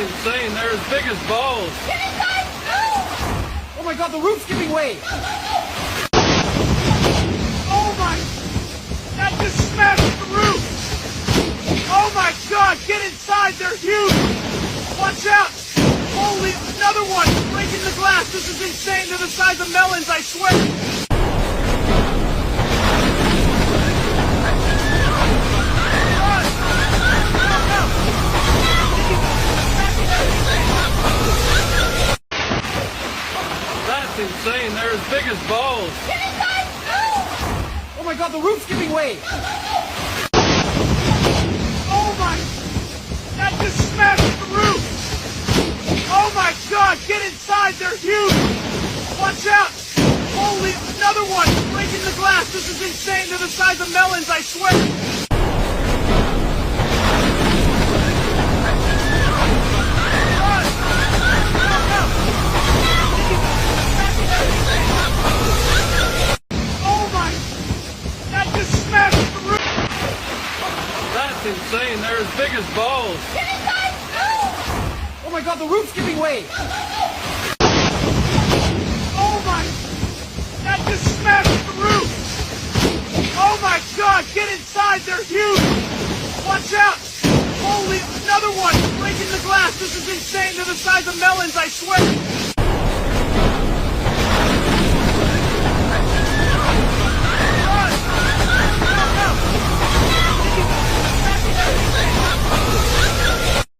insane. They're as big as balls. Get inside! No! Oh my god, the roof's giving way! Oh my... That just smashed the roof! Oh my god, get inside! They're huge! Watch out! Holy, another one! Breaking the glass! This is insane! They're the size of melons, I swear! That's insane. They're as big as balls. Get inside! No! Oh my god, the roof's giving way! Oh my... That just smashed the roof! Oh my god, get inside! They're huge! Watch out! Holy, another one! Breaking the glass! This is insane! They're the size of melons, I swear! Oh my... That just smashed the roof! That's insane. They're as big as balls. Get inside! No! Oh my god, the roof's giving way! Oh my... That just smashed the roof! Oh my god, get inside! They're huge! Watch out! Holy, another one! Breaking the glass! This is insane! They're the size of melons, I swear!